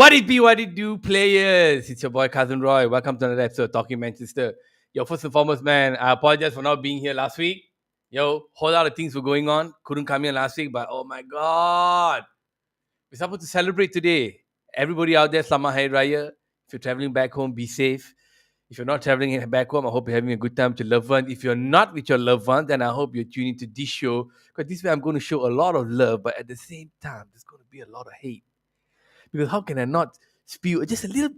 What it be, what it do, players? It's your boy Cousin Roy. Welcome to another episode of Talking Manchester. Yo, first and foremost, man, I apologize for not being here last week. Yo, whole lot of things were going on. Couldn't come here last week, but oh my god, we're supposed to celebrate today. Everybody out there, Selamat Hari Raya. If you're traveling back home, be safe. If you're not traveling back home, I hope you're having a good time with your loved one. If you're not with your loved one, then I hope you're tuning to this show because this way I'm going to show a lot of love, but at the same time, there's going to be a lot of hate. Because how can I not spew just a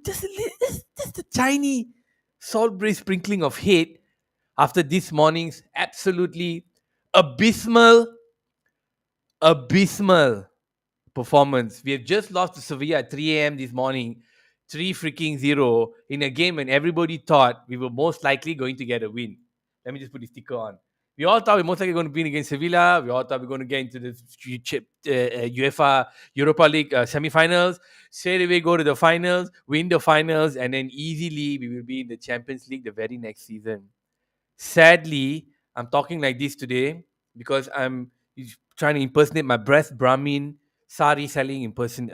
tiny salt braised sprinkling of hate after this morning's absolutely abysmal performance. We have just lost to Sevilla at 3 a.m. this morning, 3-0 in a game when everybody thought we were most likely going to get a win. Let me just put the sticker on. We all thought we were most likely going to win against Sevilla. We all thought we were going to get into the UEFA Europa League semi-finals. Straight away go to the finals, win the finals, and then easily we will be in the Champions League the very next season. Sadly, I'm talking like this today because I'm trying to impersonate my breast Brahmin sari selling person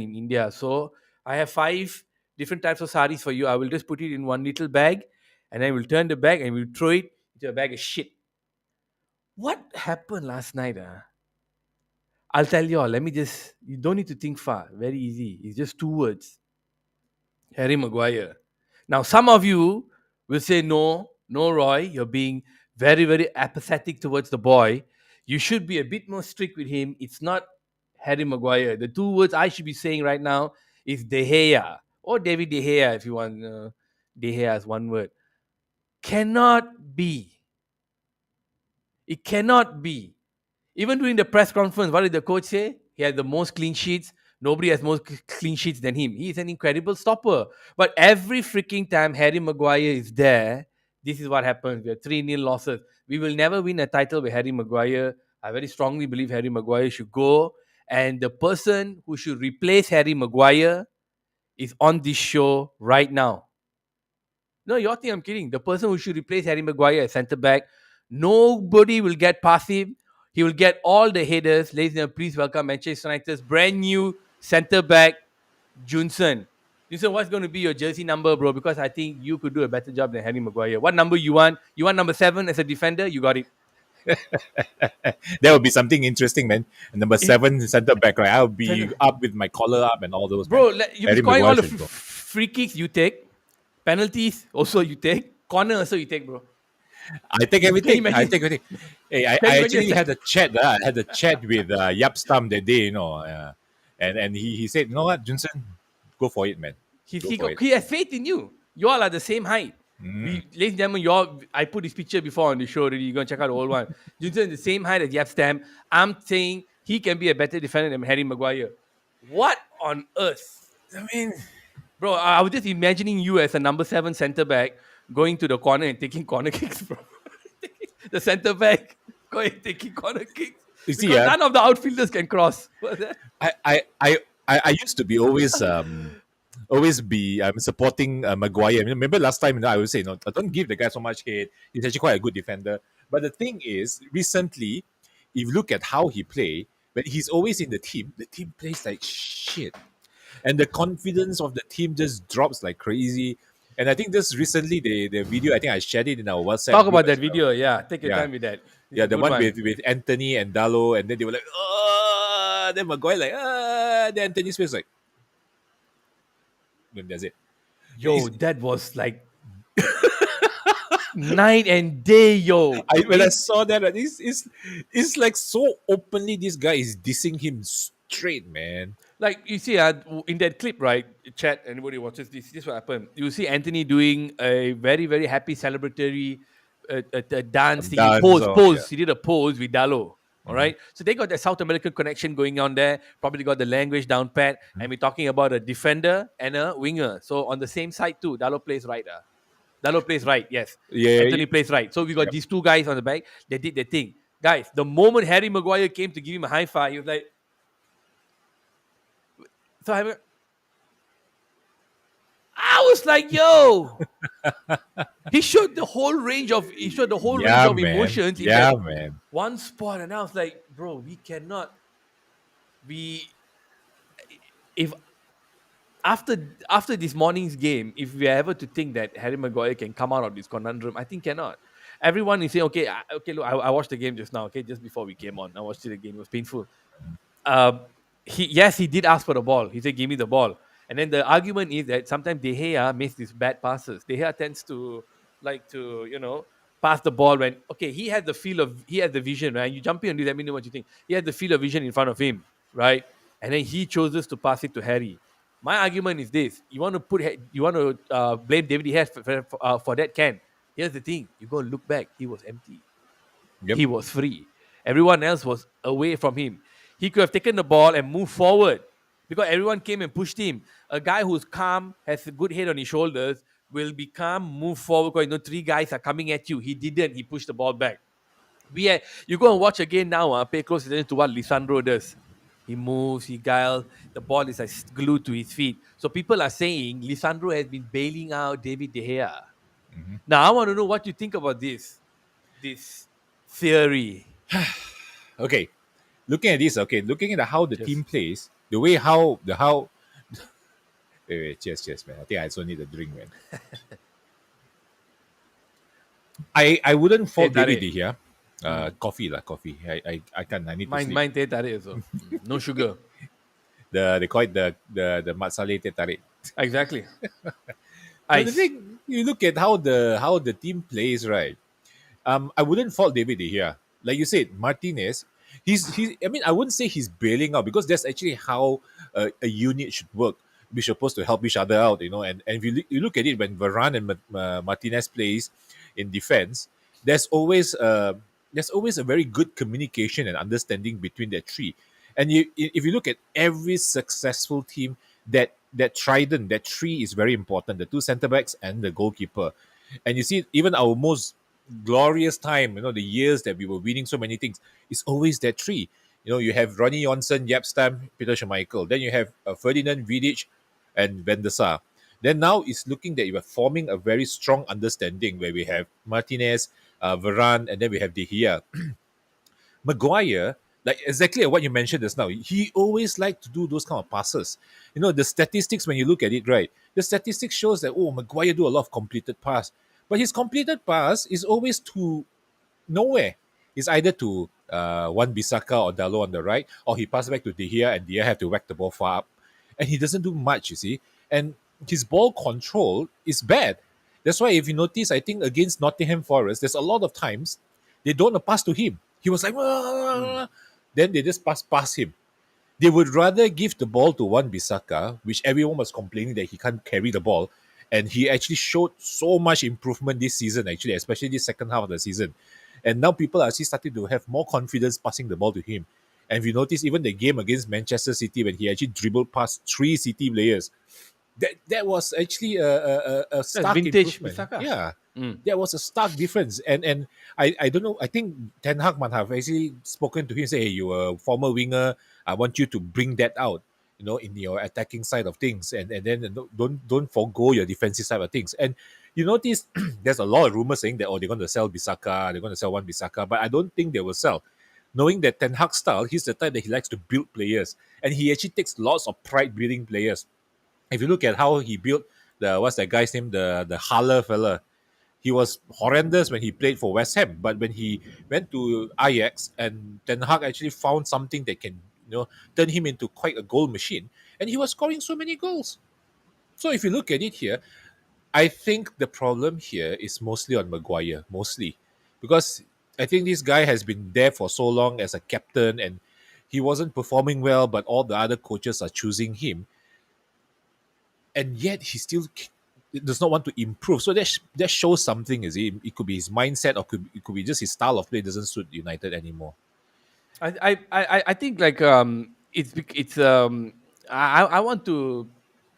in India. So I have 5 different types of saris for you. I will just put it in one little bag and then we'll turn the bag and we'll throw it into a bag of shit. What happened last night? I'll tell you all. You don't need to think far. Very easy. It's just 2 words. Harry Maguire. Now, some of you will say, no, Roy, you're being very, very apathetic towards the boy. You should be a bit more strict with him. It's not Harry Maguire. The 2 words I should be saying right now is De Gea or David De Gea, if you want De Gea as one word. Cannot be. It cannot be. Even during the press conference, what did the coach say? He had the most clean sheets. Nobody has more clean sheets than him. He is an incredible stopper. But every freaking time Harry Maguire is there, this is what happens. We have 3-0 losses. We will never win a title with Harry Maguire. I very strongly believe Harry Maguire should go. And the person who should replace Harry Maguire is on this show right now. No, you all think I'm kidding. The person who should replace Harry Maguire as centre back, nobody will get past him. He will get all the headers. Ladies and gentlemen, please welcome Manchester United's brand new centre back, Junson. Junson, what's going to be your jersey number, bro? Because I think you could do a better job than Harry Maguire. What number you want? You want number 7 as a defender? You got it. That would be something interesting, man. Number 7 centre back, right? I'll be up with my collar up and all those. Bro, you be Harry scoring all Maguire the free kicks you take, penalties also you take, corner also you take, bro. I take everything. Hey, I actually had a chat. I had a chat with Yap Stam that day, and he said, you know what, Junson, go for it, man. He has faith in you. You all are the same height. Ladies and gentlemen, I put this picture before on the show already. You're going to check out the old one. Junson is the same height as Yap Stam. I'm saying he can be a better defender than Harry Maguire. What on earth? I mean, bro, I was just imagining you as a number 7 centre back going to the corner and taking corner kicks, bro. The centre back going and taking corner kicks. You see, none of the outfielders can cross. I used to be always supporting Maguire. Remember last time, I would say, no, don't give the guy so much hate. He's actually quite a good defender. But the thing is, recently, if you look at how he play, when he's always in the team plays like shit. And the confidence of the team just drops like crazy. And I think just recently, the video, I think I shared it in our WhatsApp. Talk about that video, yeah. Take your time with that. It's the one with Anthony and Dallo. And then they were like, oh, then Maguire like, then Anthony's face like, then that's it. Yo, that was like night and day, yo. When I saw that, it's like so openly this guy is dissing him straight, man. Like, you see, in that clip, right, chat, anybody watches this is what happened. You see Anthony doing a very, very happy celebratory dance. He pose. He did a pose with Dallo. All right. So they got that South American connection going on there. Probably got the language down pat. And we're talking about a defender and a winger. So on the same side too, Dallo plays right. Dallo plays right, yes. Yeah. Anthony plays right. So we got these 2 guys on the back. They did their thing. Guys, the moment Harry Maguire came to give him a high five, he was like, I was like, yo. he showed the whole range of emotions in that one spot. And I was like, bro, we cannot be. If after this morning's game, if we are ever to think that Harry Maguire can come out of this conundrum, I think cannot. Everyone is saying, okay, okay, look, I watched the game just now, okay, just before we came on, I watched it again. It was painful. uh, he did ask for the ball. He said, "Give me the ball." And then the argument is that sometimes De Gea makes these bad passes. De Gea tends to like to pass the ball when he has the vision, right? You jump in and let me know what you think. He has the field of vision in front of him, right? And then he chooses to pass it to Harry. My argument is this: you want to blame David De Gea for that? Can Here's the thing: you go and look back. He was empty. Yep. He was free. Everyone else was away from him. He could have taken the ball and moved forward because everyone came and pushed him. A guy who's calm, has a good head on his shoulders, will be calm, move forward because three guys are coming at you. He didn't. He pushed the ball back. You go and watch again now. Pay close attention to what Lisandro does. He moves, he guiles. The ball is like glued to his feet. So people are saying Lisandro has been bailing out David De Gea. Now I want to know what you think about this theory. Okay. Looking at this, okay, looking at how the team Just plays, the way how the how wait, cheers, man. I think I also need a drink, man. I wouldn't teh fault David tarik. De Gea. Mm. Coffee lah, coffee. I can't. I need to sleep. Mine teh tarik also. No sugar. They call it the matsale teh tarik. Exactly. But the Ice. thing, you look at how the team plays, right? I wouldn't fault David De Gea. Like you said, Martinez, he. I mean, I wouldn't say he's bailing out because that's actually how a unit should work. We're supposed to help each other out, And if you look at it when Varane and Martinez plays in defense, there's always there's always a very good communication and understanding between the three. And if you look at every successful team, that trident, that tree is very important. The two centre backs and the goalkeeper. And you see, even our most glorious time, the years that we were winning so many things, it's always that three. You have Ronnie Johnson, Yapstam, Peter Schmeichel. Then you have Ferdinand Vidic and Van der Sar. Then now it's looking that you are forming a very strong understanding where we have Martinez, Varane, and then we have De Gea. Maguire, like exactly what you mentioned just now, he always liked to do those kind of passes. The statistics, when you look at it, right, the statistics shows that, Maguire do a lot of completed pass. But his completed pass is always to nowhere. It's either to one Bisaka or Dalo on the right, or he passes back to De Gea and De Gea have to whack the ball far up. And he doesn't do much, you see. And his ball control is bad. That's why if you notice, I think against Nottingham Forest, there's a lot of times they don't pass to him. He was like, Mm. "Ah." Then they just pass him. They would rather give the ball to one Bisaka, which everyone was complaining that he can't carry the ball. And he actually showed so much improvement this season, actually, especially this second half of the season. And now people are actually starting to have more confidence passing the ball to him. And if you notice, even the game against Manchester City, when he actually dribbled past three City players, that was actually a That's stark vintage improvement. Bisaka. Yeah, Mm. that was a stark difference. And I don't know. I think Ten Hag might have actually spoken to him, say, "Hey, you're a former winger. I want you to bring that out, in your attacking side of things, and then don't forgo your defensive side of things." And you notice there's a lot of rumors saying that they're going to sell Bisaka, they're going to sell one Bisaka, but I don't think they will sell. Knowing that Ten Hag style, he's the type that he likes to build players, and he actually takes lots of pride building players. If you look at how he built the what's that guy's name, the Haller fella, he was horrendous when he played for West Ham, but when he went to Ajax and Ten Hag actually found something that can turn him into quite a goal machine, and he was scoring so many goals. So if you look at it here, I think the problem here is mostly on Maguire, mostly because I think this guy has been there for so long as a captain and he wasn't performing well, but all the other coaches are choosing him and yet he still does not want to improve. So that shows something. Is it could be his mindset, or it could be just his style of play doesn't suit United anymore. I think like it's I want to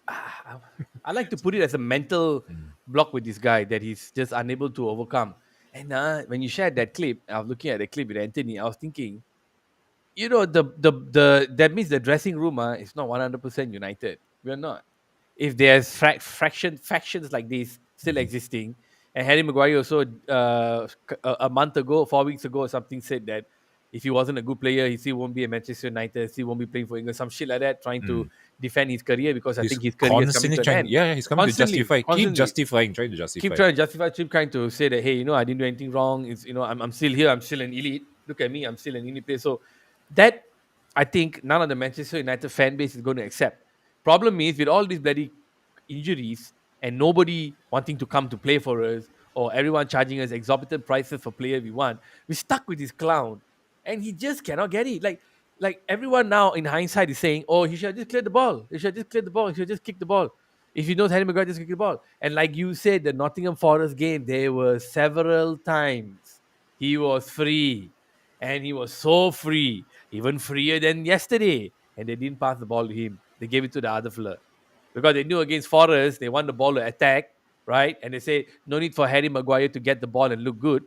I I like to put it as a mental block with this guy that he's just unable to overcome. And when you shared that clip, I was looking at the clip with Anthony. I was thinking, the that means the dressing room is not 100% united. We're not. If there's factions like this still existing, and Harry Maguire also a month ago, 4 weeks ago, or something said that if he wasn't a good player, he still won't be at Manchester United, still won't be playing for England, some shit like that, trying to defend his career because I He's think his career is coming constantly to an trying. end. Yeah, he's coming to Constantly, justify. Keep constantly. justifying, trying to Keep justify. trying to justify, keep trying to say that, hey, I didn't do anything wrong. It's I'm still here, I'm still an elite. Look at me, I'm still an elite player. So that I think none of the Manchester United fan base is going to accept. Problem is with all these bloody injuries and nobody wanting to come to play for us or everyone charging us exorbitant prices for player we want, we're stuck with this clown and he just cannot get it. Like everyone now in hindsight is saying, oh, he should have just cleared the ball. He should have just cleared the ball. He should have just kicked the ball. If he knows Harry Maguire, just kick the ball. And like you said, the Nottingham Forest game, there were several times he was free. And he was so free, even freer than yesterday. And they didn't pass the ball to him. They gave it to the other fella. Because they knew against Forest, they want the ball to attack, right? And they say, no need for Harry Maguire to get the ball and look good.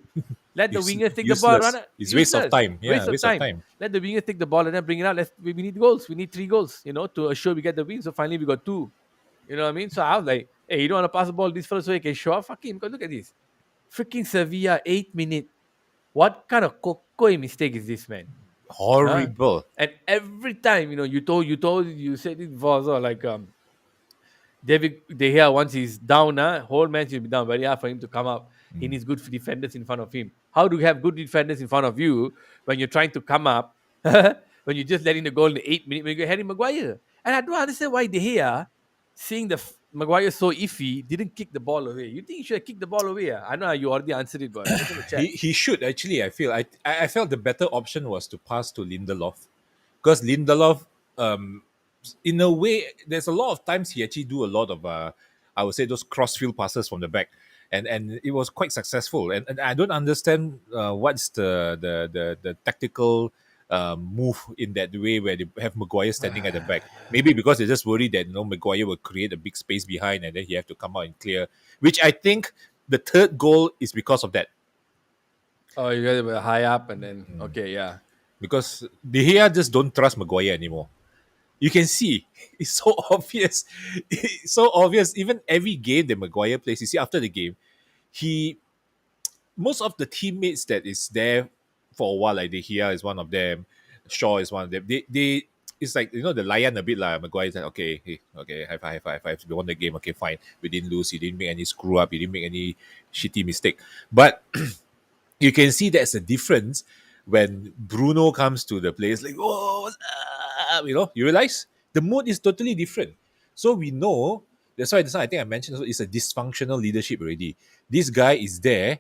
Let the wingers take the ball, run Useless. it. It's waste of Useless. time. Yeah, Waste of waste of time. time. Let the wingers take the ball and then bring it out. We need goals. We need 3 goals, to assure we get the win. So finally we got 2. You know what I mean? So I was like, hey, you don't want to pass the ball this first so you can show up? Fuck him. Because look at this. Freaking Sevilla, 8 minute. What kind of cocoa mistake is this, man? Huh? Horrible. And every time, you said it before, so like David De Gea, once he's down, whole match will be down. Very hard for him to come up. He needs good defenders in front of him. How do you have good defenders in front of you when you're trying to come up? When you're just letting the goal in the 8 minute when you get Harry Maguire? And I don't understand why De Gea, seeing the Maguire so iffy, didn't kick the ball away. You think he should have kicked the ball away? I know you already answered it, but I just want to check. He should actually. I feel. I felt the better option was to pass to Lindelof, because Lindelof, um, in a way, there's a lot of times he actually do a lot of I would say those crossfield passes from the back, and it was quite successful. And I don't understand what's the tactical move in that way where they have Maguire standing at the back. Maybe because they're just worried that Maguire will create a big space behind and then he have to come out and clear. Which I think the third goal is because of that. Oh, you guys were high up and then, okay, yeah. Because De Gea just don't trust Maguire anymore. You can see it's so obvious. It's so obvious. Even every game that Maguire plays, you see after the game, he most of the teammates that is there for a while, like De Gea is one of them, Shaw is one of them. They it's like the lion a bit like Maguire's like, okay, hey, okay, high five, high five, high five. We won the game, okay, fine. We didn't lose, he didn't make any screw up, he didn't make any shitty mistake. But you can see there's a difference when Bruno comes to the place, like, oh, what's up? You realize the mood is totally different. So we know that's why I think I mentioned also, it's a dysfunctional leadership already. This guy is there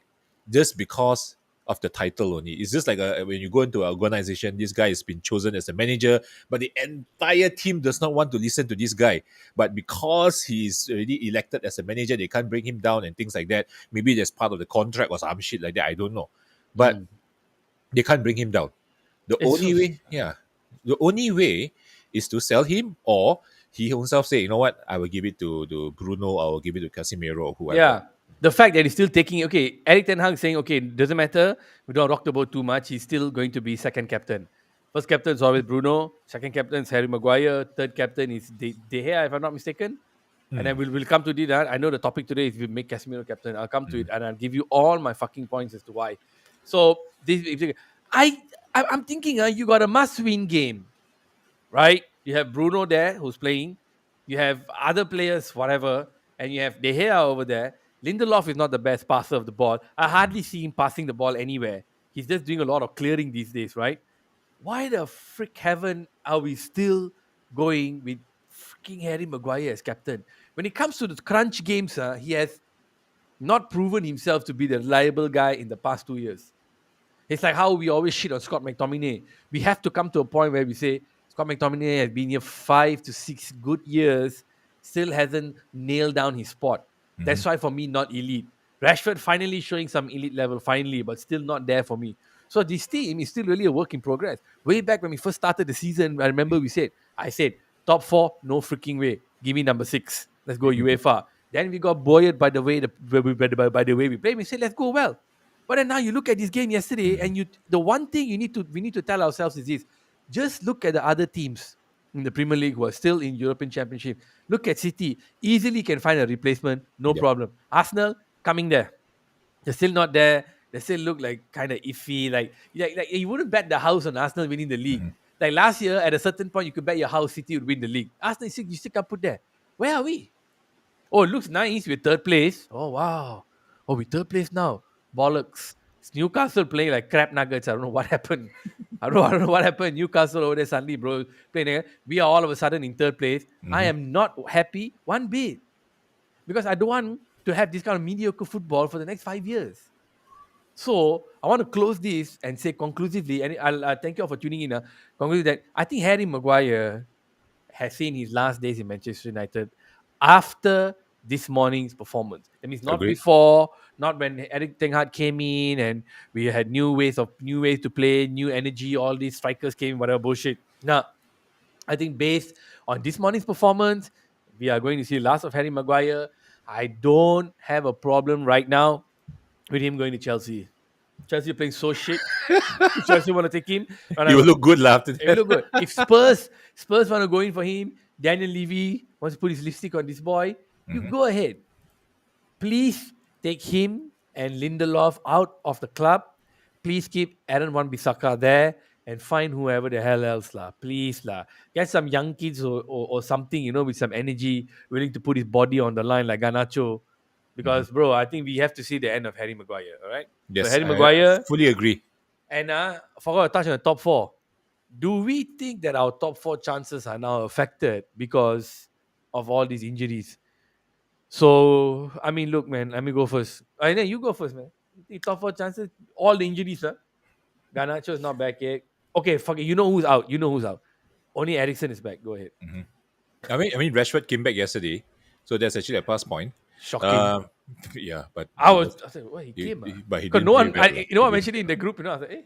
just because of the title only. It's just like when you go into an organization, this guy has been chosen as a manager, but the entire team does not want to listen to this guy. But because he's already elected as a manager, they can't bring him down and things like that. Maybe that's part of the contract or some shit like that. I don't know. But they can't bring him down. The It's only so, way, yeah, the only way is to sell him, or he himself say, you know what, I will give it to Bruno, I will give it to Casemiro or whoever. yeah. The fact that he's still taking, okay, Eric Ten Hag saying, okay, doesn't matter, we don't rock the boat too much, he's still going to be second captain. First captain is always Bruno, second captain is Harry Maguire, third captain is De Gea, if I'm not mistaken. And then we'll come to it. I know the topic today is we make Casemiro captain. I'll come to it and I'll give you all my fucking points as to why. So this, I'm thinking, you got a must-win game, right? You have Bruno there who's playing. You have other players, whatever, and you have De Gea over there. Lindelof is not the best passer of the ball. I hardly see him passing the ball anywhere. He's just doing a lot of clearing these days, right? Why the frick heaven are we still going with freaking Harry Maguire as captain? When it comes to the crunch games, he has not proven himself to be the reliable guy in the past 2 years. It's like how we always shit on Scott McTominay. We have to come to a point where we say Scott McTominay has been here 5 to 6 good years, still hasn't nailed down his spot. That's why for me, not elite. Rashford finally showing some elite level, finally, but still not there for me. So this team is still really a work in progress. Way back when we first started the season, I remember I said, top 4, no freaking way. Give me number 6. Let's go UEFA. Then we got buoyed by the way by the way we play. We said, let's go well. But then now you look at this game yesterday, and the one thing we need to tell ourselves is this: just look at the other teams in the Premier League who are still in European Championship. Look at City, easily can find a replacement, no Yep. problem. Arsenal coming there, they're still not there. they still look like kind of iffy. Like you wouldn't bet the house on Arsenal winning the league. Like last year, at a certain point, you could bet your house City would win the league. Arsenal, you still can't put there. Where are we? Oh, it looks nice. We're third place. Oh, wow. Oh, we're third place now. Bollocks. It's Newcastle playing like crap nuggets. I don't know what happened. I don't know what happened. Newcastle over there suddenly, bro, playing. We are all of a sudden in third place. I Mm-hmm. am not happy one bit because I don't want to have this kind of mediocre football for the next 5 years. So I want to close this and say conclusively, and I'll thank you all for tuning in. Conclusively, that I think Harry Maguire has seen his last days in Manchester United after this morning's performance. That means not Agreed. before, not when Eric Ten Hag came in and we had new ways to play, new energy, all these strikers came, whatever bullshit. Now, I think based on this morning's performance, we are going to see the last of Harry Maguire. I don't have a problem right now with him going to Chelsea. Chelsea are playing so shit. If Chelsea want to take him, and He will look good lah after it will that. look good. If Spurs want to go in for him, Daniel Levy wants to put his lipstick on this boy, you Mhm. go ahead. Please take him and Lindelof out of the club. Please keep Aaron Wan-Bissaka there and find whoever the hell else lah. Please lah. Get some young kids or something, with some energy, willing to put his body on the line like Ganacho. Mhm. Because bro, I think we have to see the end of Harry Maguire. All right. So Yes, Harry I Maguire fully agree. and I forgot to touch on the top four. Do we think that our top four chances are now affected because of all these injuries? So, I mean, look, man, let me go first. I know you go first, man. The top four chances, all the injuries, huh? Garnacho is not back yet. Okay, fuck it. You know who's out. You know who's out. Only Ericsson is back. Go ahead. I mean, Rashford came back yesterday, so that's actually a plus point. Shocking. Um, yeah, but I said, well, he he, came. but he Because didn't no play one, well. Lah. I mentioned it in the group, I was like,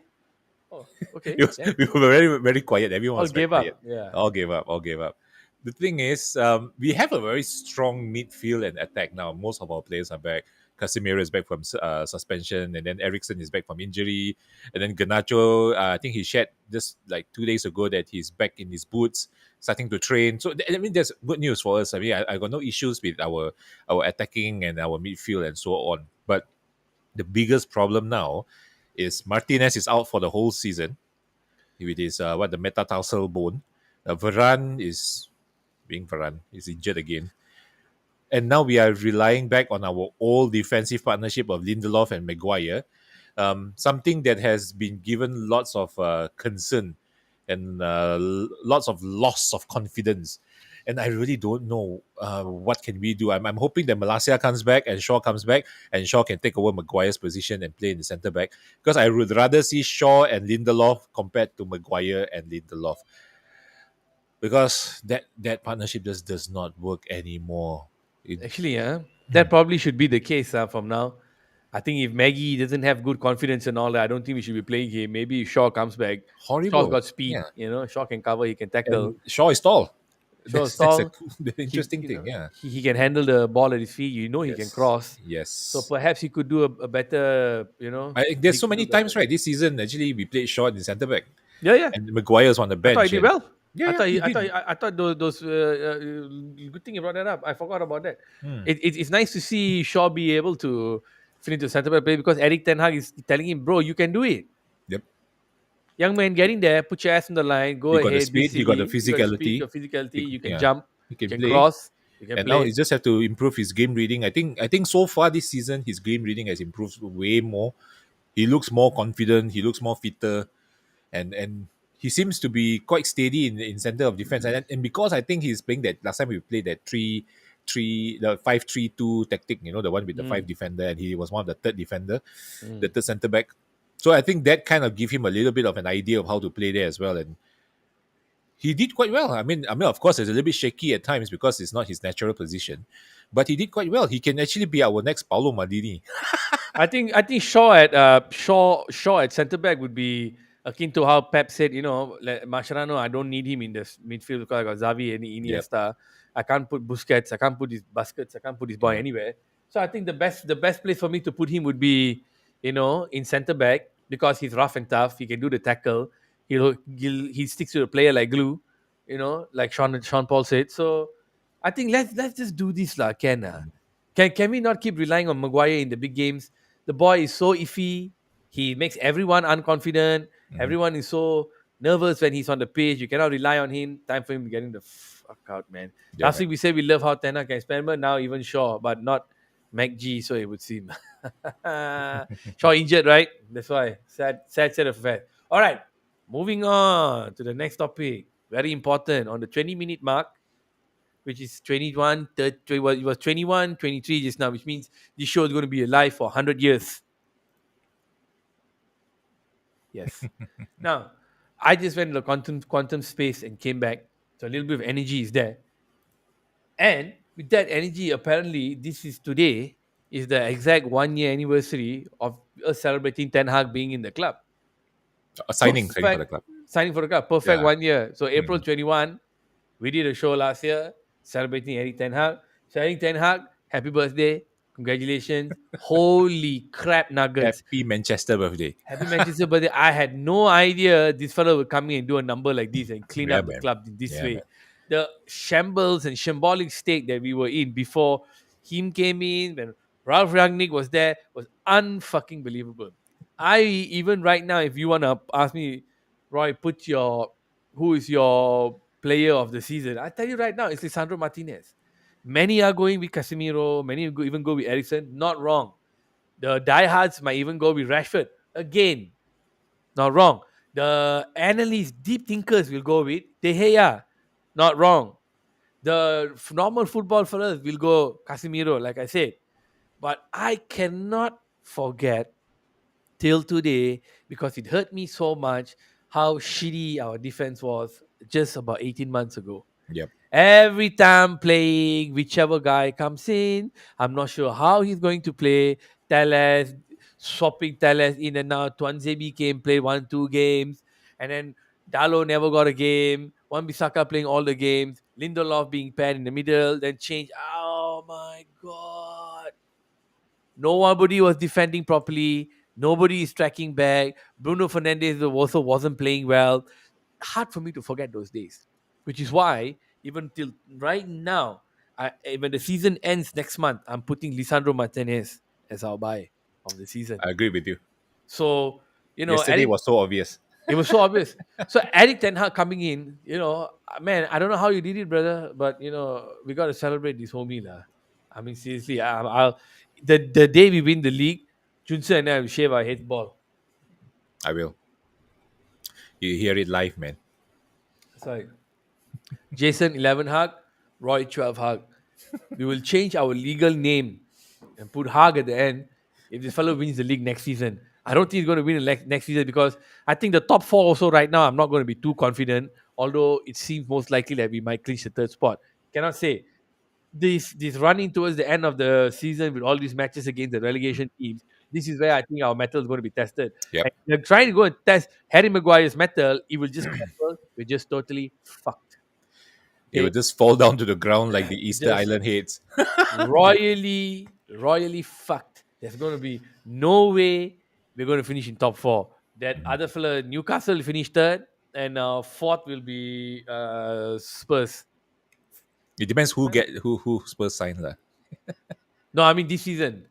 oh, okay. Then We were very very quiet. Everyone all was very gave quiet. up. Yeah. All gave up. All gave up. The thing is, we have a very strong midfield and attack now. Most of our players are back. Casemiro is back from suspension, and then Ericsson is back from injury, and then Ganacho. I think he shared just like 2 days ago that he's back in his boots, starting to train. So I mean, that's good news for us. I mean, I got no issues with our attacking and our midfield and so on. But the biggest problem now is Martinez is out for the whole season with his the metatarsal bone. Varane is being Varane is injured again, and now we are relying back on our old defensive partnership of Lindelof and Maguire, something that has been given lots of concern and lots of loss of confidence. And I really don't know what can we do. I'm hoping that Malacia comes back and Shaw comes back and Shaw can take over Maguire's position and play in the centre back, because I would rather see Shaw and Lindelof compared to Maguire and Lindelof, because that partnership just does not work anymore. It, Actually, that probably should be the case from now. I think if Maggie doesn't have good confidence and all that, I don't think we should be playing him. Maybe if Shaw comes back. Shaw's horrible. got speed, Yeah. Shaw can cover, he can tackle. And Shaw is tall. Shaw's That's a tall. cool, interesting thing. Yeah. He can handle the ball at his feet. He can Yes. cross. So Yes. perhaps he could do a better, There's he so could do many better. times, right? This season, actually, we played Shaw in centre back, Yeah, yeah. and Maguire's on the I thought he bench. did And well. yeah, yeah, he did. I thought those good thing you brought that up. I forgot about that. Hmm. It's nice to see Shaw be able to finish the center back play because Eric Ten Hag is telling him, bro, you can do it. Yep. Young man, get in there, put your ass on the line, go He got the ahead, be speed. He got the silly. You got the speed, physicality. your physicality, you can Yeah, jump, he you can can play. cross, you can And now he play. just have to improve his game reading. I think so far this season his game reading has improved way more. He looks more confident. He looks more fitter, and he seems to be quite steady in center of defense. And because I think he's playing that last time we played that the 5-3-2 tactic, the one with the five Mm, defender, and he was one of the third defender, the mm. third center back. So I think that kind of give him a little bit of an idea of how to play there as well. And he did quite well. I mean, of course, it's a little bit shaky at times because it's not his natural position, but he did quite well. He can actually be our next Paulo Maldini. I think Shaw at centre back would be akin to how Pep said, like Mascherano, I don't need him in the midfield because I got Xavi and Yep. Iniesta. I can't put Busquets, I can't put his Busquets, I can't put his boy Yeah. anywhere. So I think the best place for me to put him would be, in centre back because he's rough and tough. He can do the tackle. He sticks to the player like glue, like Sean Paul said. So I think let's just do this lah, Ken. Can we not keep relying on Maguire in the big games? The boy is so iffy. He makes everyone unconfident. Mhm. Everyone is so nervous when he's on the pitch. You cannot rely on him. Time for him to get in the fuck out, man. Yeah, Last man. week we said we love how Ten Hag can experiment. Now even Shaw, but not McG. So it would seem. Shaw injured, right? That's why. Sad set of affairs. All right. Moving on to the next topic. Very important. On the 20-minute mark, which is 21, 30, well, it was 21, 23 just now, which means this show is going to be alive for 100 years. Yes. Now, I just went to the quantum space and came back. So a little bit of energy is there. And with that energy, apparently, this is today is the exact 1 year anniversary of us celebrating Ten Hag being in the club. Signing for the Perfect club. signing for the club. Perfect Yeah. 1 year. So April Mhm. 21, we did a show last year celebrating Eric Ten Hag. So Eric Ten Hag, happy birthday. Congratulations. Holy crap nuggets. Happy Manchester birthday. Happy Manchester birthday. I had no idea this fellow would come in and do a number like this and clean Yeah, up the man. club in this Yeah, man. way. The shambles and shambolic state that we were in before him came in, when Ralph Rangnick was there, was unfucking believable. I even right now, if you wanna ask me, Roy, put your who is your player of the season? I tell you right now, it's Lisandro Martinez. Many are going with Casemiro, many even go with Ericsson. Not wrong. The diehards might even go with Rashford. Again, not wrong. The analysts, deep thinkers will go with De Gea. Not wrong. The normal football fellas will go Casemiro, like I said. But I cannot forget till today, because it hurt me so much, how shitty our defense was just about 18 months ago. Yep. Every time playing, whichever guy comes in, I'm not sure how he's going to play. Teles, swapping Teles in and out. Tuanzebe came, played 1, 2 games. And then Dalo never got a game. Wan Bissaka playing all the games. Lindelof being paired in the middle, then change. Oh my God. Nobody was defending properly. Nobody is tracking back. Bruno Fernandes also wasn't playing well. Hard for me to forget those days, which is why even till right now, when the season ends next month, I'm putting Lisandro Martinez as our buy of the season. I agree with you. So Yesterday Eric, was so obvious. it was so obvious. So Eric Ten Hag coming in, man, I don't know how you did it, brother, but we got to celebrate this homie lah. I mean, seriously, the day we win the league, Junse and I will shave our heads ball. I will. You hear it live, man. Sorry, Jason 11 Hag, Roy 12 Hag. We will change our legal name and put Hag at the end if this fellow wins the league next season. I don't think he's going to win the next season, because I think the top four also right now, I'm not going to be too confident, although it seems most likely that we might clinch the third spot. Cannot say. This running towards the end of the season with all these matches against the relegation teams, this is where I think our metal is going to be tested. And Yep. if you're trying to go and test Harry Maguire's metal, it will just crumble. We're just totally fucked. It will Okay, just fall down to the ground like the Easter just Island heads. royally fucked. There's going to be no way we're going to finish in top four. That Mhm. other fella, Newcastle, will finish third, and fourth will be Spurs. It depends who Spurs signs lah. No, I mean this season.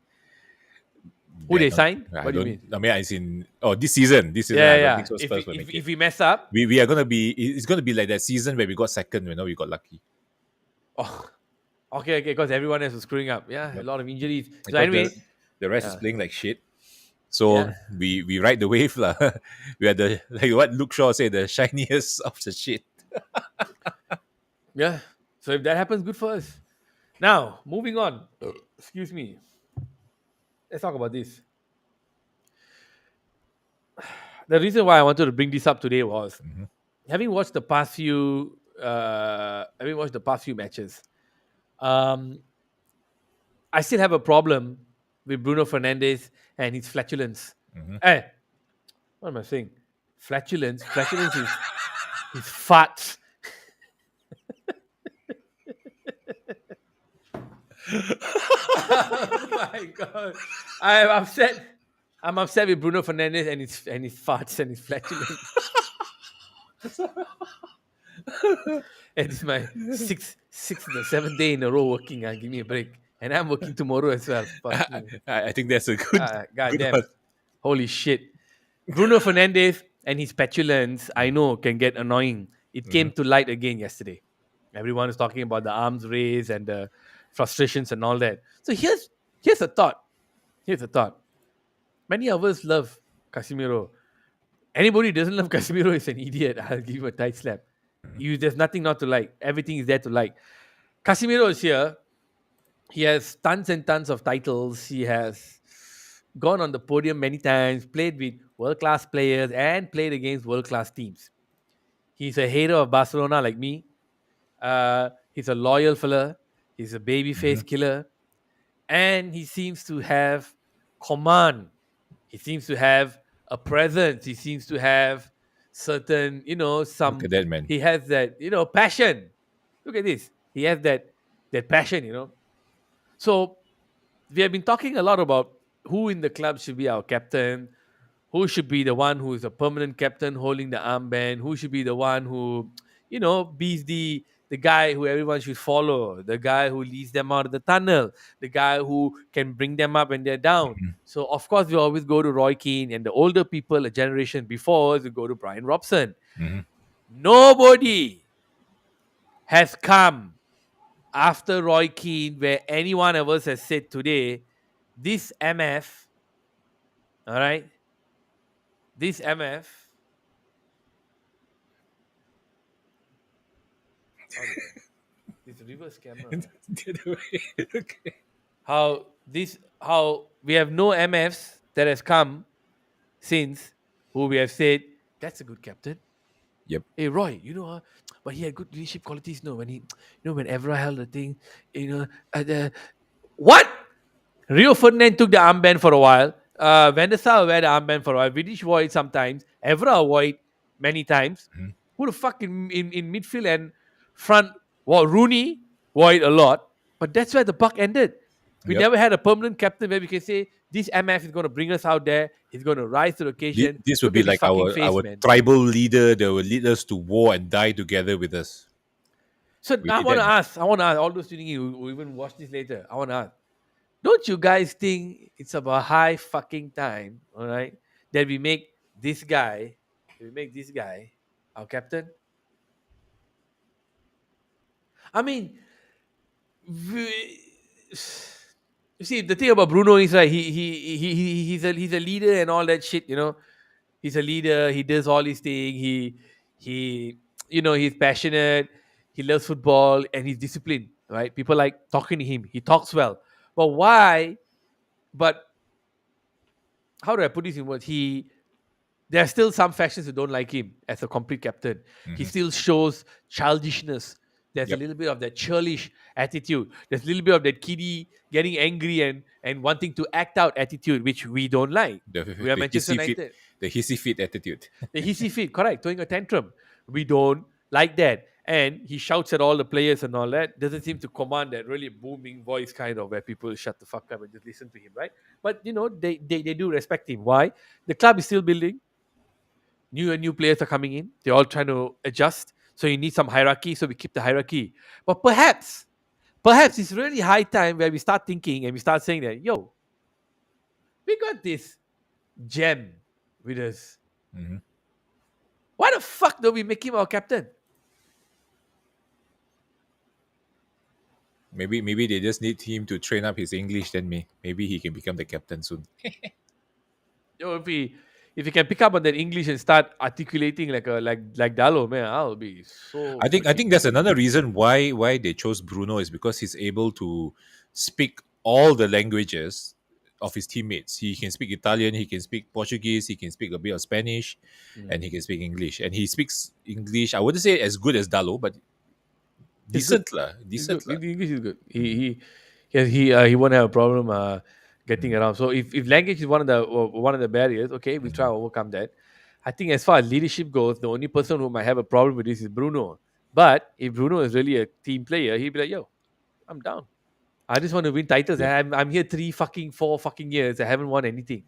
Who Yeah, they no, signed? I What do you don't. mean? I mean, it's in this season. This season, Yeah, I don't yeah. think so. If Spurs will if make it. if we mess up, We are gonna be. It's gonna be like that season where we got second. We got lucky. oh, okay, because everyone else was screwing up. Yeah, a Yep. lot of injuries. So Because anyway, the rest is uh, playing like shit. yeah, So we ride the wave lah. We are the like what Luke Shaw said, the shiniest of the shit. yeah. So if that happens, good for us. Now, moving on. Excuse me. Let's talk about this. The reason why I wanted to bring this up today was Mhm. having watched the past few matches. Um, I still have a problem with Bruno Fernandes and his flatulence. Mhm. Hey, what am I saying? Flatulence. Flatulence is his farts. Oh my god! I'm upset. I'm upset with Bruno Fernandes and his farts and his flatulence. And it's my sixth or seventh day in a row working. Give me a break. and I'm working tomorrow as well. Fuck I, me. I think that's a good God good damn. one. Holy shit. Bruno Fernandes and his petulance, I know, can get annoying. It Mm-hmm. came to light again yesterday. Everyone is talking about the arms race and the frustrations and all that. So here's a thought. Here's a thought. Many of us love Casemiro. Anybody who doesn't love Casemiro is an idiot. I'll give you a tight slap. There's nothing not to like. Everything is there to like. Casemiro is here. He has tons and tons of titles. He has gone on the podium many times, played with world class players, and played against world class teams. He's a hater of Barcelona like me. He's a loyal fella. He's a Mm-hmm. babyface killer. And he seems to have command. He seems to have a presence. He seems to have certain, Look at some, that, man. he has that, passion. Look at this. He has that passion. So we have been talking a lot about who in the club should be our captain, who should be the one who is a permanent captain holding the armband, who should be the one who, be the guy who everyone should follow, the guy who leads them out of the tunnel, the guy who can bring them up when they're down. So of course we always go to Roy Keane, and the older people, a generation before us, we go to Brian Robson. Mm-hmm. Nobody has come after Roy Keane where any one of us has said today, this MF, all right, this MF, how do I, this reverse camera, man. The other way. Okay. How we have no MFs that has come since who we have said that's a good captain. Yep. Hey Roy, but he had good leadership qualities. No, when when Evra held the thing, what? Rio Ferdinand took the armband for a while. Van der Sar wear the armband for a while. Vidic wore it sometimes. Evra wore it many times. Mm-hmm. Who the fuck in midfield and front? Well, Rooney wore it a lot, but that's where the buck ended. We Yep. never had a permanent captain where we can say this MF is going to bring us out there. He's going to rise to the occasion. This would Look be at his like fucking our face, man. tribal leader that will lead us to war and die together with us. So We now need that. I want to ask all those tuning in who even watch this later. I want to ask, don't you guys think it's about high fucking time, all right, that we make this guy our captain? I mean, we, you see, the thing about Bruno is right. He's a leader and all that shit. He's a leader. He does all his thing. He he's passionate. He loves football and he's disciplined. Right? People like talking to him. He talks well. But why? But how do I put this in words? There are still some factions who don't like him as a complete captain. He Mm-hmm. still shows childishness. There's a Yep. little bit of that churlish attitude. There's a little bit of that kiddie getting angry and wanting to act out attitude, which we don't like. The, We are the Manchester hissy fit, United. the hissy fit attitude. The hissy fit, correct, throwing a tantrum. We don't like that. And he shouts at all the players and all that. Doesn't seem to command that really booming voice kind of where people shut the fuck up and just listen to him, right? But they do respect him. Why? The club is still building. New players are coming in. They're all trying to adjust. So you need some hierarchy. So we keep the hierarchy. But perhaps it's really high time where we start thinking and we start saying that, yo, we got this gem with us. Mm-hmm. Why the fuck don't we make him our captain? Maybe they just need him to train up his English. Then maybe he can become the captain soon. Yo, if he can pick up on that English and start articulating like Dalo, man, I'll be so I freaking think that's happy. another reason why they chose Bruno is because he's able to speak all the languages of his teammates. He can speak Italian, he can speak Portuguese, he can speak a bit of Spanish, and Mm. he can speak English. And he speaks English. I wouldn't say as good as Dalo, but He's good. decent lah, He's decent good. lah. English is good. Mhm. He won't have a problem getting Mhm. around. So if language is one of the barriers, okay, we'll try Mhm. to overcome that. I think as far as leadership goes, the only person who might have a problem with this is Bruno. But if Bruno is really a team player, he'd be like, "Yo, I'm down. I just want to win titles. Yep. I'm here 4 fucking years. I haven't won anything.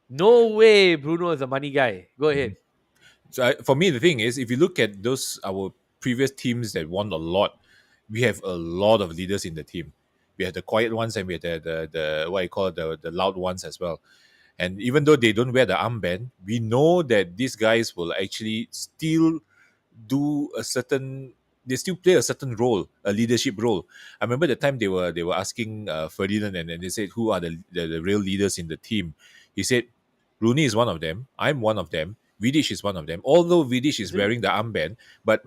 No way, Bruno is a money guy. Go Mhm. ahead. So for me, the thing is, if you look at those our previous teams that won a lot, we have a lot of leaders in the team. We have the quiet ones, and we have the what you call the loud ones as well. And even though they don't wear the armband, we know that these guys will actually still do a certain they still play a certain role, a leadership role. I remember the time they were asking Ferdinand, and they said who are the real leaders in the team. He said Rooney is one of them. I'm one of them. Vidic is one of them. Although Vidic is Is it? wearing the armband, but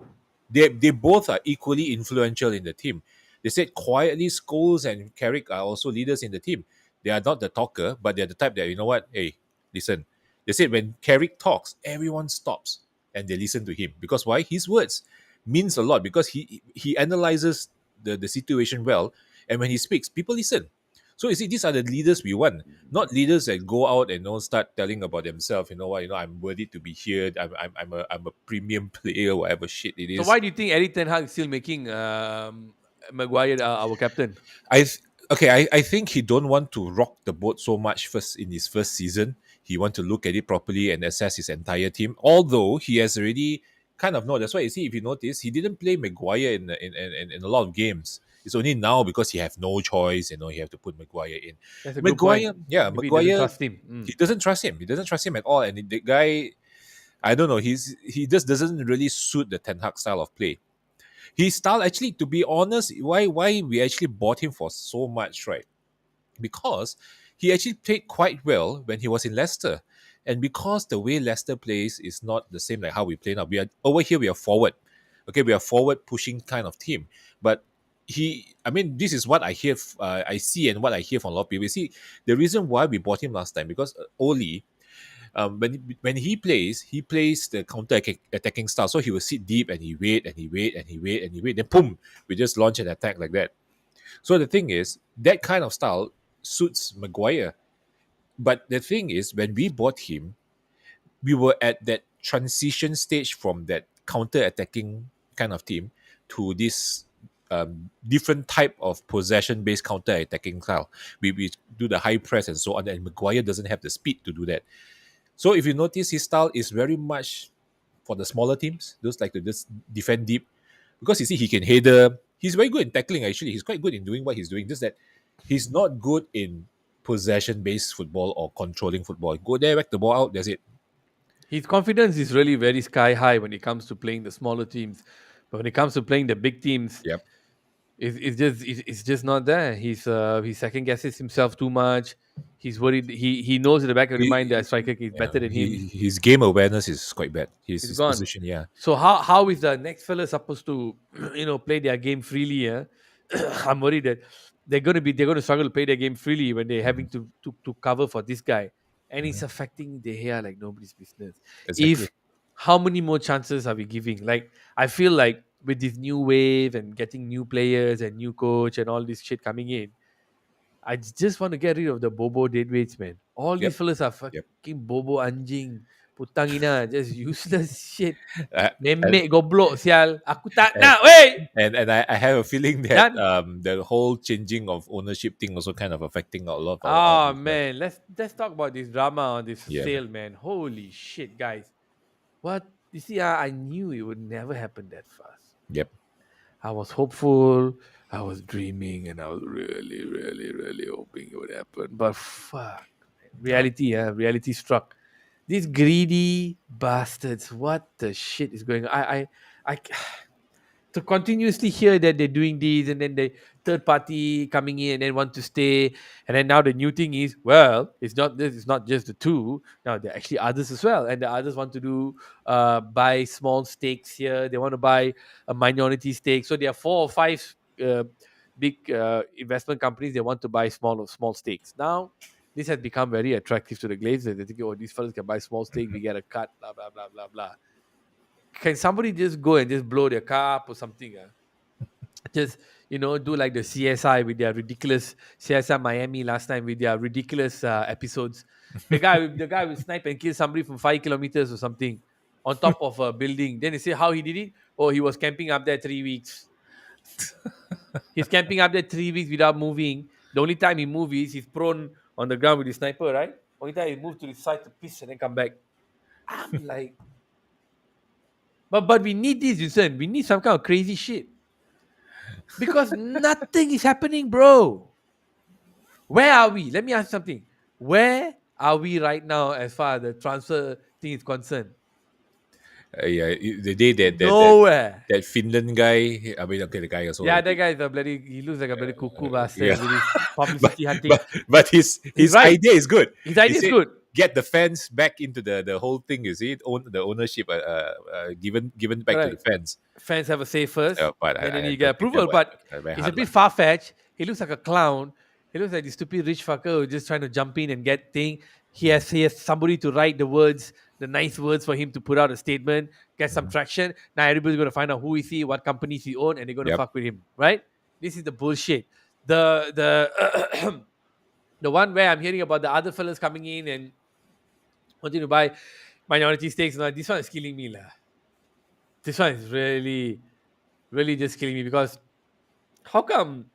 they both are equally influential in the team. They said quietly Scholes and Carrick are also leaders in the team. They are not the talker, but they're the type that, you know what, hey, listen. They said when Carrick talks, everyone stops and they listen to him. Because why? His words means a lot because he analyzes the situation well, and when he speaks, people listen. So you see, these are the leaders we want, not leaders that go out and start telling about themselves. You know what? I'm worthy to be here. I'm a premium player, whatever shit it So is. why do you think Eric Ten Hag is still making Maguire our captain? I th- okay, I think he don't want to rock the boat so much first in his first season. He want to look at it properly and assess his entire team. Although he has already kind of know. That's why you see, if you notice, he didn't play Maguire in a lot of games. It's only now because he have no choice. He have to put Maguire in. That's a good point. Maguire, yeah, Maybe he doesn't Maguire. trust him. He doesn't trust him. He doesn't trust him at all. And the guy, I don't know. He just doesn't really suit the Ten Hag style of play. His style, actually, to be honest, why we actually bought him for so much, right? Because he actually played quite well when he was in Leicester. And because the way Leicester plays is not the same like how we play now. We are over here, we are forward. Okay, we are forward pushing kind of team. But I mean, this is what I hear, I see, and what I hear from a lot of people. See, the reason why we bought him last time because Oli, when he plays the counter attacking style. So he will sit deep and he wait and he wait and he wait and he wait. Then boom, we just launch an attack like that. So the thing is, that kind of style suits Maguire. But the thing is, when we bought him, we were at that transition stage from that counter attacking kind of team to this different type of possession based counter attacking style. We do the high press and so on, and Maguire doesn't have the speed to do that. So if you notice, his style is very much for the smaller teams, those like to just defend deep. Because you see, he can header. He's very good in tackling, actually. He's quite good in doing what he's doing. Just that he's not good in possession based football or controlling football. Go there, whack the ball out, that's it. His confidence is really very sky high when it comes to playing the smaller teams, but when it comes to playing the big teams, Yep. it's just not there. He second guesses himself too much. He's worried. He knows in the back of his mind that a striker is Yeah, better than him. his game awareness is quite bad. He's His gone. position, yeah. So how is the next fella supposed to play their game freely? Yeah? I'm worried that they're gonna struggle to play their game freely when they're having Mhm, to cover for this guy, and it's mhm. affecting the hair like nobody's business. Exactly. If How many more chances are we giving? Like I feel like with this new wave and getting new players and new coach and all this shit coming in, I just want to get rid of the Bobo deadweights, man. All these Yep. fellas are Yep. fucking Bobo anjing, putangina, just useless shit. Uh, and, Memek goblok sial. Aku tak and nak, wey. and I have a feeling that Dan. the whole changing of ownership thing also kind of affecting a lot of our Oh as well. man, let's talk about this drama on this Yeah, man. sale, man. Holy shit, guys. What you see, I knew it would never happen that fast. Yep. I was hopeful, I was dreaming, and I was really, really, really hoping it would happen. But fuck, Uh, reality struck. These greedy bastards. What the shit is going on? I to continuously hear that they're doing these and then the third party coming in and then want to stay, and then now the new thing is, well, it's not just the two. Now there are actually others as well, and the others want to do buy small stakes here. They want to buy a minority stake, so there are four or five uh, big investment companies. They want to buy small stakes. Now this has become very attractive to the Glazers. They think, oh, these fellas can buy small stake, we get a cut, blah blah blah blah blah. Can somebody just go and just blow their car up or something? Just do like the CSI with their ridiculous CSI Miami last time with their ridiculous episodes. The guy will snipe and kill somebody from 5 kilometers or something on top of a building. Then they say how he did it. Oh, he was camping up there 3 weeks. He's camping up there 3 weeks without moving. The only time he moves is he's prone on the ground with his sniper, right? Only time he moves to the side to piss and then come back. I'm like, but we need this, Yusen. We need some kind of crazy shit. Because nothing is happening, bro. Where are we? Let me ask you something. Where are we right now as far as the transfer thing is concerned? Yeah, the day Nowhere. that Finland guy. I mean, okay, the guy also. Yeah, that guy is a bloody. He looks like a bloody cuckoo Yeah, bastard with his but publicity hunting. but He's his right. idea is good. His He idea is said good. get the fans back into the whole thing. You see, the ownership given back to the Correct. fans. Fans have a say first, But and then I you get don't think that approval. But very it's a hard bit lah. far fetched. He looks like a clown. He looks like the stupid rich fucker who's just trying to jump in and get thing. He has somebody to write the words, the nice words for him to put out a statement, get some Mhm. traction. Now everybody's gonna find out who is he, what companies he own, and they're gonna Yep. fuck with him, right? This is the bullshit. The the one where I'm hearing about the other fellas coming in and wanting to buy minority stakes. Now this one is killing me, lah. This one is really, really just killing me because how come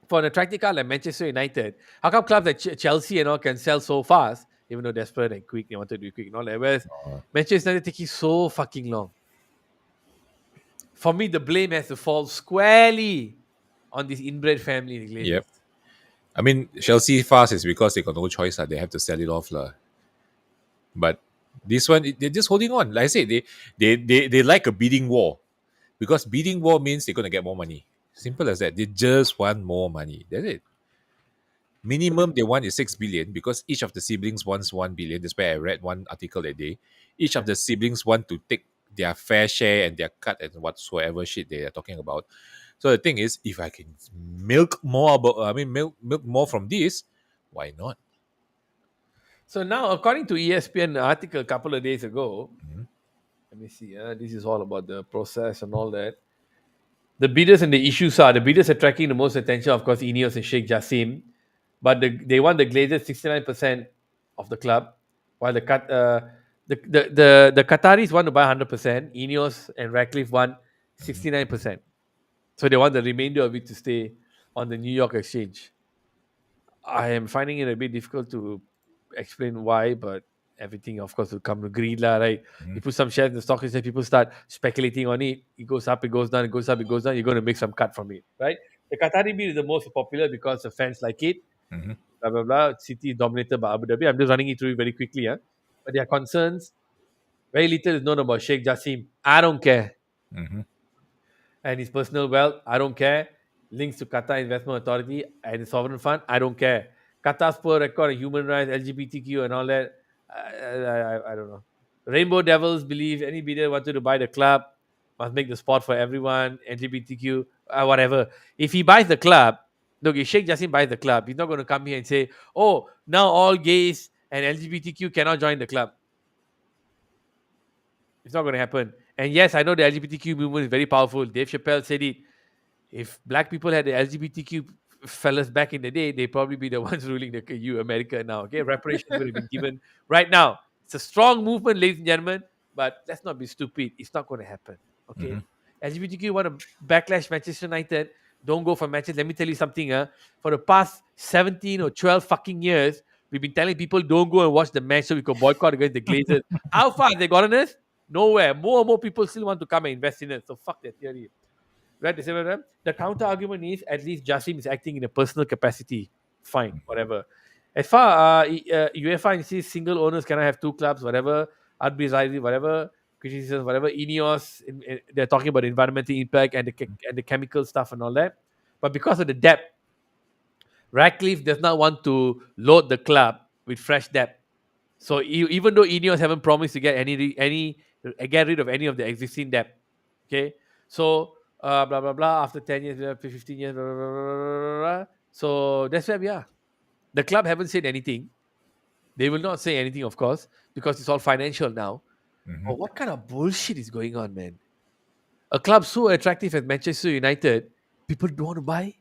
for an attractive club like Manchester United, how come clubs like Chelsea and all can sell so fast, even though desperate and quick, they wanted to be quick and all that, whereas Uh, Manchester United taking so fucking long. For me, the blame has to fall squarely on this inbred family, the Glazers. yep. I mean, Chelsea fast is because they got no choice. They have to sell it off lah. But this one, they're just holding on. Like I said, they like a bidding war because bidding war means they're gonna get more money. Simple as that. They just want more money. That's it. Minimum they want is 6 billion because each of the siblings wants 1 billion. That's why I read one article that day. Each of the siblings want to take their fair share and their cut and whatsoever shit they are talking about. So the thing is, if I can milk more from this, why not? So now, according to ESPN article a couple of days ago, Mhm. let me see. This is all about the process and all that. The bidders and the issues are the bidders attracting the most attention, of course, Ineos and Sheikh Jassim, but they want the Glazers 69% of the club, while the Qataris want to buy 100%. Ineos and Radcliffe want 69%, so they want the remainder of it to stay on the New York Exchange. I am finding it a bit difficult to explain why, but everything, of course, will come to greed, lah, right? You Mhm. put some shares in the stock exchange, people start speculating on it. It goes up, it goes down, it goes up, it goes down. You're going to make some cut from it, right? The Qatari beer is the most popular because the fans like it. Mhm. Blah blah blah. City is dominated by Abu Dhabi. I'm just running it through very quickly, but there are concerns. Very little is known about Sheikh Jassim. I don't care. Mhm. And his personal wealth, I don't care. Links to Qatar Investment Authority and the sovereign fund, I don't care. Qatar's poor record on human rights, LGBTQ, and all that, I don't know. Rainbow Devils believe any bidder wanted to buy the club must make the spot for everyone, LGBTQ, whatever. If he buys the club, look, if Sheikh Jassim buys the club, he's not going to come here and say, oh, now all gays and LGBTQ cannot join the club. It's not going to happen. And yes, I know the LGBTQ movement is very powerful. Dave Chappelle said it. If black people had the LGBTQ fellas back in the day, they probably be the ones ruling the America now. Okay, reparations would have been given right now. It's a strong movement, ladies and gentlemen. But let's not be stupid. It's not going to happen. Okay, Mhm. LGBTQ want to backlash Manchester United. Don't go for Manchester. Let me tell you something. For the past 17 or 12 fucking years, we've been telling people don't go and watch the match so we could boycott against the Glazers. How far have they gotten us? Nowhere. More and more people still want to come and invest in it. So fuck that theory. Right? The counter argument is at least Jassim is acting in a personal capacity. Fine, whatever. As far UEFA insists single owners cannot have two clubs, whatever. Advisory, whatever. Criticism, whatever. Ineos, they're talking about environmental impact and the chemical stuff and all that. But because of the debt, Radcliffe does not want to load the club with fresh debt. So even though Ineos haven't promised to get get rid of any of the existing debt, okay. So blah blah blah. After 10 years, 15 years, blah, blah, blah, blah, blah. So that's where we are. The club haven't said anything. They will not say anything, of course, because it's all financial now. Mhm. But what kind of bullshit is going on, man? A club so attractive as Manchester United, people don't want to buy.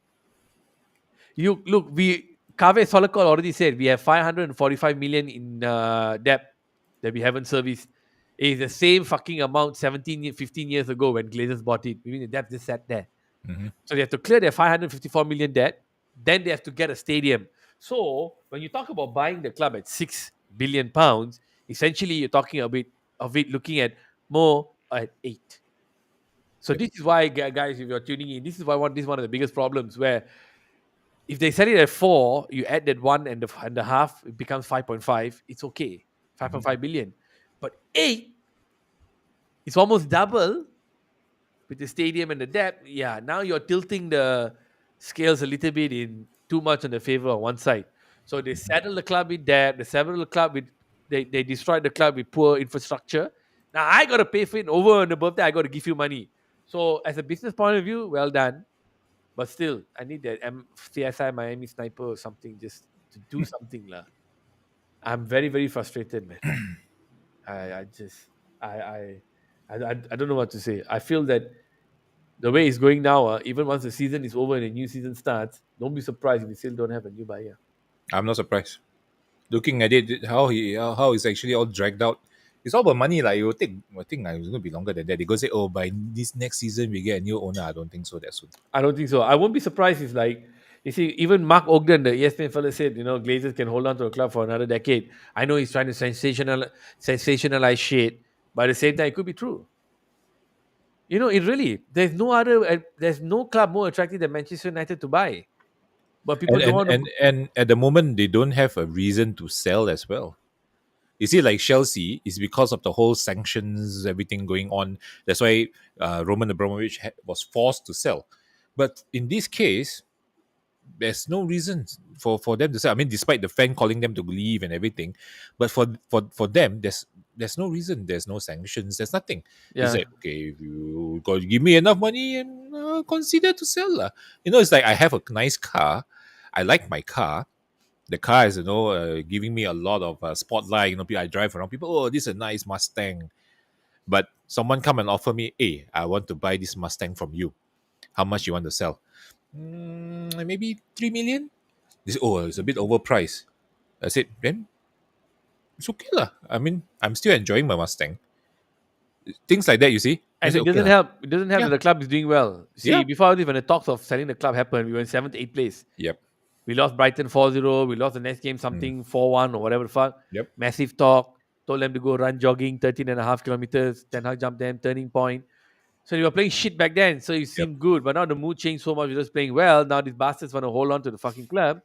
You look, we Kaveh Solakol already said we have 545 million in debt that we haven't serviced. It's the same fucking amount 15 years ago when Glazers bought it. Meaning the debt just sat there. Mhm. So they have to clear their 554 million debt. Then they have to get a stadium. So when you talk about buying the club at £6 billion, essentially you're talking a bit of it looking at more at eight. So Yep. this is why, guys, if you're tuning in, this is why this is one of the biggest problems where if they sell it at 4, you add that one and a half, it becomes 5.5. It's okay, Mhm. 5.5 billion. But 8, it's almost double with the stadium and the depth. Yeah, now you're tilting the scales a little bit in too much on the favor of one side. So they saddle the club with debt. They saddle the club with they destroyed the club with poor infrastructure. Now I got to pay for it over and above that. I got to give you money. So as a business point of view, well done. But still, I need that CSI Miami sniper or something just to do something lah. I'm very very frustrated, man. I just I don't know what to say. I feel that the way it's going now, even once the season is over and a new season starts, don't be surprised if we still don't have a new buyer. I'm not surprised. Looking at it, how it's actually all dragged out. It's all about money. Like it will take. I think like, it's going to be longer than that. They go say, oh, by this next season we get a new owner. I don't think so that soon. I don't think so. I won't be surprised if, like, you see, even Mark Ogden, the ESPN fella, said, Glazers can hold on to a club for another decade. I know he's trying to sensationalize shit, but at the same time, it could be true. It really, there's no club more attractive than Manchester United to buy, but people And don't and want and to. and at the moment they don't have a reason to sell as well. You see, like Chelsea is because of the whole sanctions, everything going on. That's why Roman Abramovich was forced to sell. But in this case, there's no reason for them to sell. I mean, despite the fan calling them to leave and everything, but for them, there's no reason. There's no sanctions. There's nothing. It's Yeah, like, okay, if you got to give me enough money and consider to sell lah. It's like I have a nice car. I like my car. The car is giving me a lot of spotlight. I drive around. People, oh, this is a nice Mustang. But someone come and offer me, hey, I want to buy this Mustang from you. How much you want to sell? Maybe 3 million. They say, oh, it's a bit overpriced. I said, then it's okay lah. I mean, I'm still enjoying my Mustang. Things like that, you see. I and say, it okay doesn't lah. help. It doesn't help Yeah, that the club is doing well. yeah, See, before this, when the talks of selling the club happened, we were in 7th, 8th place. yep, We lost Brighton 4-0. We lost the next game mm, something 4-1 or whatever the fuck. yep. Massive talk. Told them to go run jogging 13 and a half kilometers. Ten Hag jumped them, turning point. So you were playing shit back then. So you Yep. seemed good. But now the mood changed so much. You're just playing well. Now these bastards want to hold on to the fucking club.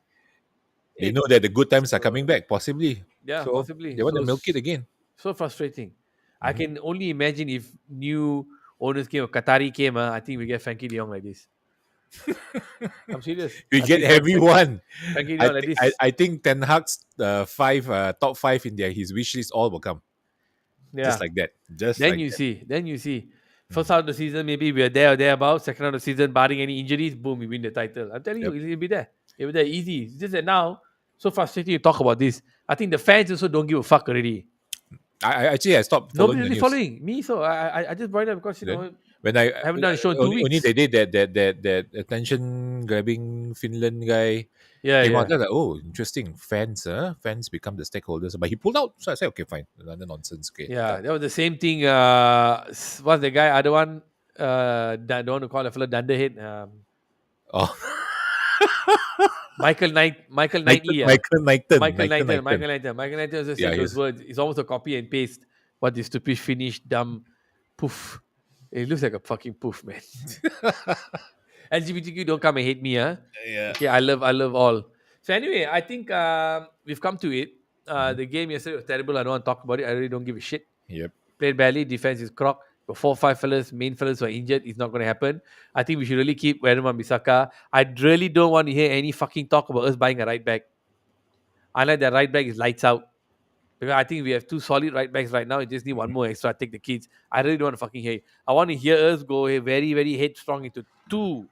They know It's that the good times are coming back, possibly. yeah, So possibly. they want to milk it again. So frustrating. I Mhm. can only imagine if new owners came or Qatari came, I think we get Frankie de Jong like this. I'm serious. We I get think everyone. Frankie de I Jong like think I, this. I think Ten Hag's top five in his wish list all will come just Yeah. like that, just Then like you that. see. Then you see. First Mhm. half of the season, maybe we're there or thereabouts. Second half of the season, barring any injuries, boom, we win the title. I'm telling you, Yep. it'll be there. It'll be there easy. It's just that now, so frustrating to talk about this. I think the fans also don't give a fuck already. I stopped Nobody following the really news. following me, so I just brought it up because Then when I haven't done a show in two only weeks. they did that attention grabbing Finland guy Yeah, came out. yeah, They're like, oh, interesting. Fans become the stakeholders, but he pulled out. So I said, okay, fine, another nonsense. Okay, yeah. done. That was the same thing. What's the guy? Other one. That don't want to call a fellow Dunderhead. Oh, Michael Knightley. Knighton. Michael Knighton also Yeah, said those he's words. It's almost a copy and paste. What this stupid Finnish dumb poof. It looks like a fucking poof, man. LGBTQ don't come and hate me, huh? yeah. Okay, I love all. So anyway, I think we've come to it. Mhm. The game yesterday was terrible. I don't want to talk about it. I really don't give a shit. Yep. Played badly. Defense is crock. Got 4 5 fellas, main fellas were injured. It's not going to happen. I think we should really keep Werner Bisaka. I really don't want to hear any fucking talk about us buying a right back. I like that right back is lights out. Because I think we have two solid right backs right now. We just need one Mhm. more extra. Take the kids. I really don't want to fucking hear it. I want to hear us go very, very headstrong into two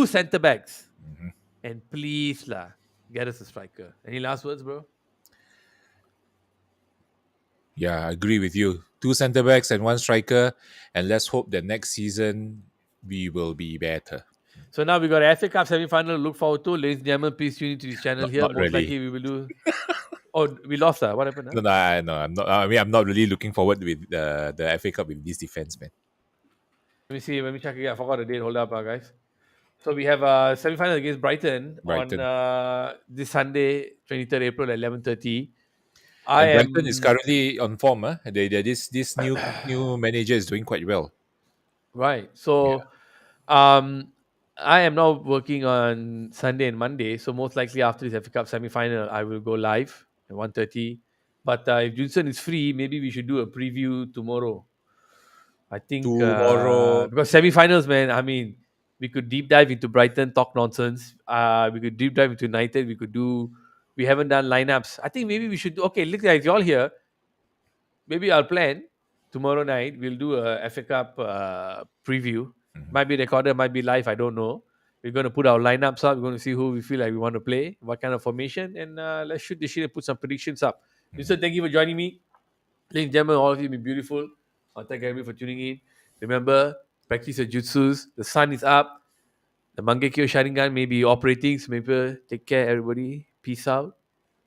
centre backs. Mhm. And please lah, get us a striker. Any last words, bro? Yeah, I agree with you. Two centre backs and one striker, and let's hope that next season we will be better. So now we got a FA Cup semi-final to look forward to. Ladies and gentlemen, please tune into this channel here. Not Most really. likely we will do. Oh, we lost. What happened? Huh? No, no, no, I'm not. I mean, I'm not really looking forward with the FA Cup with this defense, man. Let me see. Let me check again. I forgot the date. Hold up, guys. So we have a semi-final against Brighton on Brighton. this Sunday, 23rd April at 11:30. I And Brighton is am currently on form. This new manager is doing quite well. right. Yeah. So, I am now working on Sunday and Monday. So most likely after this FA Cup semi-final, I will go live at 1:30. But if Junson is free, maybe we should do a preview tomorrow. I think Tomorrow. because semi-finals, man. I mean, we could deep dive into Brighton, talk nonsense. We could deep dive into United. We could do. We haven't done lineups. I think maybe we should. Okay, look, guys, you're all here. Maybe I'll plan tomorrow night. We'll do a FA Cup preview. Mhm. Might be recorded, might be live. I don't know. We're going to put our lineups up. We're going to see who we feel like we want to play, what kind of formation, and let's shoot the shit and put some predictions up. Mister, thank you for joining me. Ladies and gentlemen, all of you have been beautiful. Thank everybody for tuning in. Remember, practice your jutsus. The sun is up. The Mangekyo Sharingan may be operating. So maybe take care, everybody. Peace out.